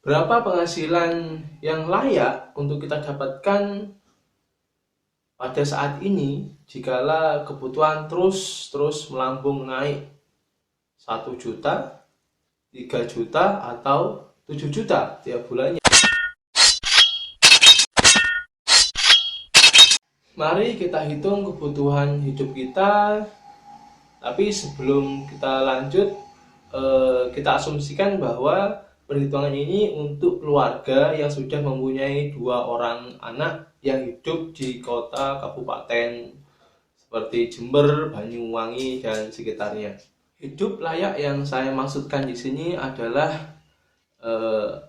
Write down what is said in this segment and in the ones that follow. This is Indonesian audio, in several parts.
Berapa penghasilan yang layak untuk kita dapatkan pada saat ini jikalau kebutuhan terus melambung naik 1 juta, 3 juta, atau 7 juta tiap bulannya. Mari kita hitung kebutuhan hidup kita, tapi sebelum kita lanjut, kita asumsikan bahwa perhitungan ini untuk keluarga yang sudah mempunyai 2 orang anak yang hidup di kota kabupaten seperti Jember, Banyuwangi, dan sekitarnya. Hidup layak yang saya maksudkan di sini adalah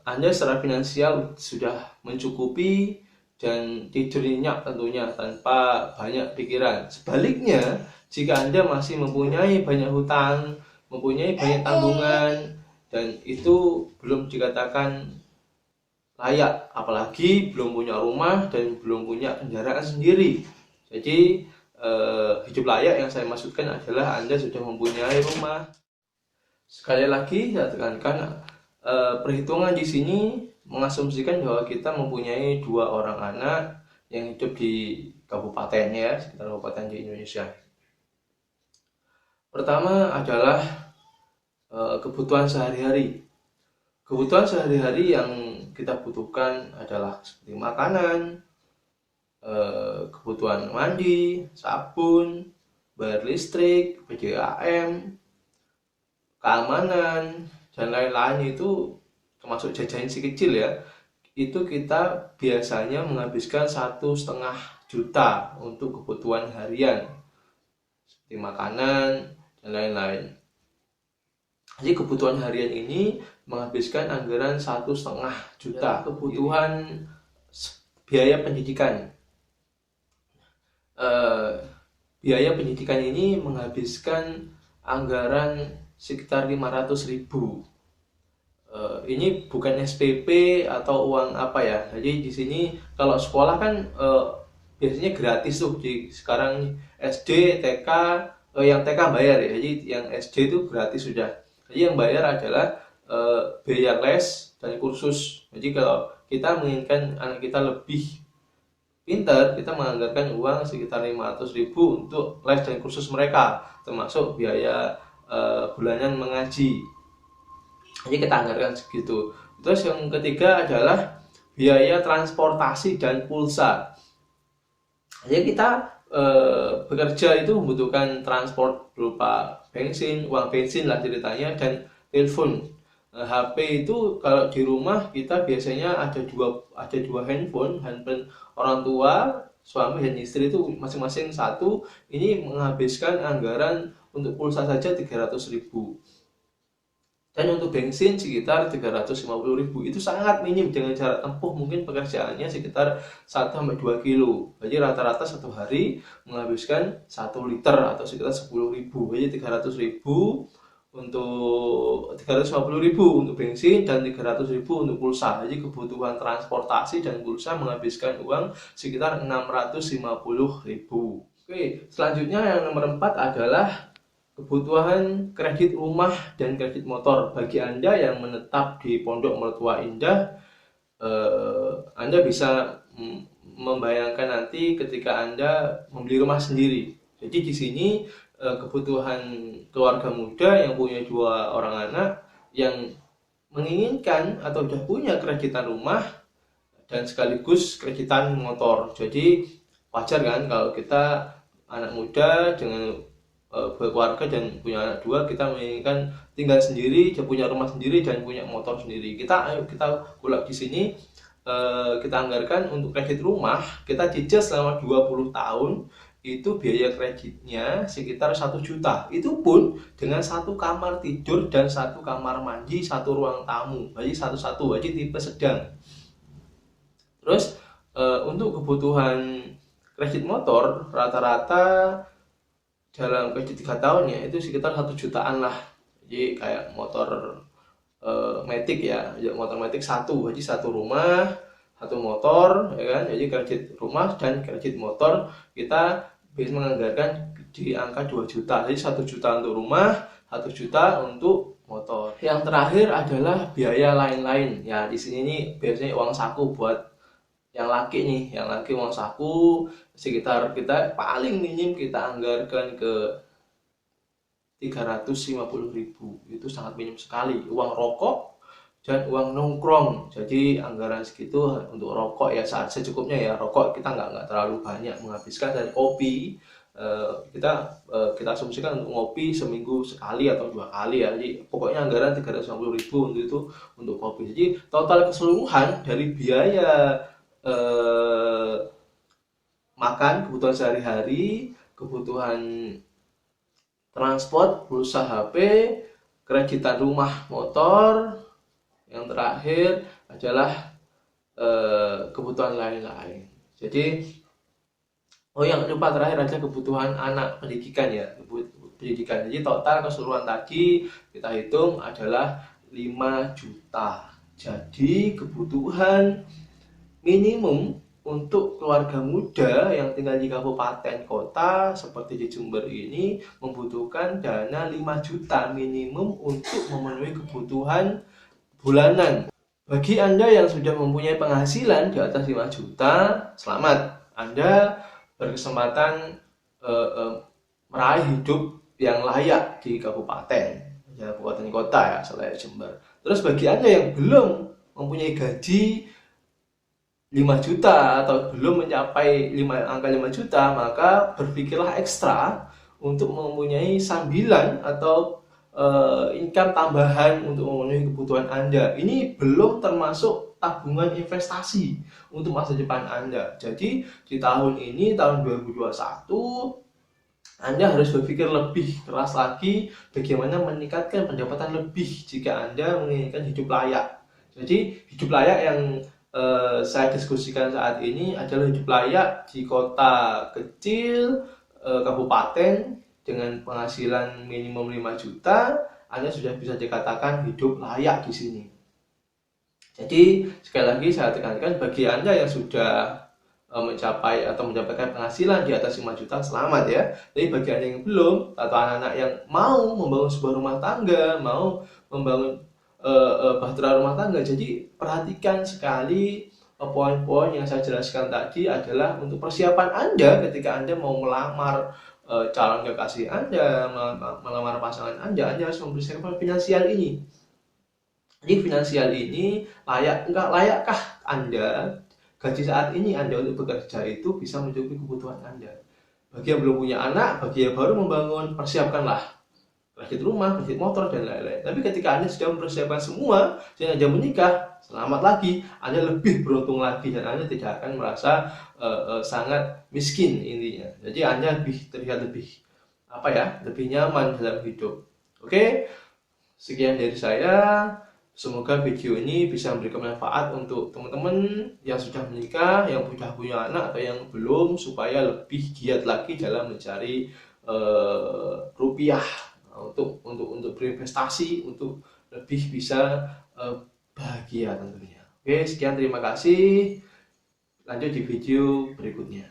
Anda secara finansial sudah mencukupi dan tidur nyenyak tentunya tanpa banyak pikiran. Sebaliknya, jika Anda masih mempunyai banyak hutang, mempunyai banyak tanggungan, dan itu belum dikatakan layak, apalagi belum punya rumah dan belum punya kendaraan sendiri. Jadi hidup layak yang saya maksudkan adalah Anda sudah mempunyai rumah. Sekali lagi saya tekankan, perhitungan di sini mengasumsikan bahwa kita mempunyai 2 orang anak yang hidup di kabupaten, ya, sekitar kabupaten di Indonesia. Pertama adalah kebutuhan sehari-hari. Kebutuhan sehari-hari yang kita butuhkan adalah seperti makanan, kebutuhan mandi, sabun, bayar listrik, PDAM, keamanan, dan lain-lain. Itu termasuk jajan si kecil, ya. Itu kita biasanya menghabiskan 1,5 juta untuk kebutuhan harian seperti makanan dan lain-lain. Jadi kebutuhan harian ini menghabiskan anggaran 1,5 juta. Kebutuhan biaya pendidikan, biaya pendidikan ini menghabiskan anggaran sekitar 500.000. Ini bukan SPP atau uang apa, ya. Jadi di sini kalau sekolah kan biasanya gratis tuh. Sekarang SD, TK, yang TK bayar, ya. Jadi yang SD itu gratis sudah. Jadi yang bayar adalah biaya les dan kursus. Jadi kalau kita menginginkan anak kita lebih pintar, kita menganggarkan uang sekitar 500.000 untuk les dan kursus mereka, termasuk biaya bulanan mengaji. Jadi kita anggarkan segitu. Terus yang ketiga adalah biaya transportasi dan pulsa. Jadi kita bekerja itu membutuhkan transport berupa bensin, uang bensin lah ceritanya, dan telepon. HP itu kalau di rumah kita biasanya ada dua handphone orang tua, suami dan istri itu masing-masing satu. Ini menghabiskan anggaran untuk pulsa saja 300.000. Dan untuk bensin sekitar 350.000. Itu sangat minim dengan jarak tempuh mungkin pekerjaannya sekitar 1-2 kilo. Jadi rata-rata satu hari menghabiskan 1 liter atau sekitar 10.000. Jadi 300.000 untuk 350.000 untuk bensin dan 300.000 untuk pulsa. Jadi kebutuhan transportasi dan pulsa menghabiskan uang sekitar 650.000. Oke, selanjutnya yang nomor 4 adalah kebutuhan kredit rumah dan kredit motor. Bagi Anda yang menetap di Pondok Mertua Indah, Anda bisa membayangkan nanti ketika Anda membeli rumah sendiri. Jadi di sini kebutuhan keluarga muda yang punya 2 orang anak yang menginginkan atau sudah punya kreditan rumah dan sekaligus kreditan motor. Jadi wajar kan kalau kita anak muda dengan berkeluarga dan punya anak 2, kita menginginkan tinggal sendiri, punya rumah sendiri dan punya motor sendiri. Kita ulang di sini, kita anggarkan untuk kredit rumah, kita cicil selama 20 tahun, itu biaya kreditnya sekitar 1 juta. Itu pun dengan 1 kamar tidur dan 1 kamar mandi, 1 ruang tamu. Jadi satu-satu, jadi tipe sedang. Terus untuk kebutuhan kredit motor rata-rata dalam kredit 3 tahun, ya, itu sekitar 1 jutaan lah. Jadi kayak motor Matic, ya, motor Matic 1, jadi 1 rumah, 1 motor, ya kan. Jadi kredit rumah dan kredit motor kita bisa menganggarkan di angka 2 juta. Jadi 1 juta untuk rumah, 1 juta untuk motor. Yang terakhir adalah biaya lain-lain. Ya, di sini nih biasanya uang saku buat yang laki nih, yang laki uang saku sekitar kita paling minim kita anggarkan ke 350.000. Itu sangat minim sekali. Uang rokok dan uang nongkrong. Jadi anggaran segitu untuk rokok ya saat secukupnya ya. Rokok kita nggak terlalu banyak menghabiskan, dan kopi kita asumsikan untuk ngopi seminggu sekali atau 2 kali ya. Jadi pokoknya anggaran 350.000 untuk itu, untuk kopi. Jadi total keseluruhan dari biaya makan, kebutuhan sehari-hari, kebutuhan transport, pulsa HP, kreditan rumah, motor, yang terakhir adalah kebutuhan lain-lain. Jadi yang lupa terakhir adalah kebutuhan anak, pendidikan ya, pendidikan. Jadi total keseluruhan tadi kita hitung adalah 5 juta. Jadi kebutuhan minimum untuk keluarga muda yang tinggal di kabupaten kota seperti di Jember ini membutuhkan dana 5 juta minimum untuk memenuhi kebutuhan bulanan. Bagi Anda yang sudah mempunyai penghasilan di atas 5 juta, selamat. Anda berkesempatan meraih hidup yang layak di kabupaten kota ya, selain Jember. Terus bagi Anda yang belum mempunyai gaji 5 juta atau belum mencapai angka 5 juta, maka berpikirlah ekstra untuk mempunyai sambilan atau income tambahan untuk memenuhi kebutuhan Anda. Ini belum termasuk tabungan investasi untuk masa depan Anda. Jadi di tahun ini, tahun 2021, Anda harus berpikir lebih keras lagi bagaimana meningkatkan pendapatan lebih jika Anda menginginkan hidup layak. Jadi hidup layak yang saya diskusikan saat ini adalah hidup layak di kota kecil, kabupaten dengan penghasilan minimum 5 juta, Anda sudah bisa dikatakan hidup layak di sini. Jadi sekali lagi saya tekankan, bagi Anda yang sudah mencapai atau mendapatkan penghasilan di atas 5 juta, selamat ya. Tapi bagi Anda yang belum, atau anak-anak yang mau membangun sebuah rumah tangga, mau membangun bahtera rumah tangga, jadi perhatikan sekali poin-poin yang saya jelaskan tadi adalah untuk persiapan Anda ketika Anda mau melamar calon kekasih Anda, melamar pasangan Anda harus mempersiapkan finansial ini. Jadi finansial ini layakkah Anda gaji saat ini Anda untuk bekerja itu bisa mencukupi kebutuhan Anda. Bagi yang belum punya anak, bagi yang baru membangun, persiapkanlah kredit rumah, kredit motor, dan lain-lain. Tapi ketika Anda sudah mempersiapkan semua dan Anda menikah, selamat lagi, Anda lebih beruntung lagi dan Anda tidak akan merasa sangat miskin intinya. Jadi Anda terlihat lebih nyaman dalam hidup. Oke, sekian dari saya. Semoga video ini bisa memberikan manfaat untuk teman-teman yang sudah menikah, yang sudah punya anak atau yang belum, supaya lebih giat lagi dalam mencari rupiah untuk berinvestasi, untuk lebih bisa bahagia tentunya. Oke, sekian, terima kasih. Lanjut di video berikutnya.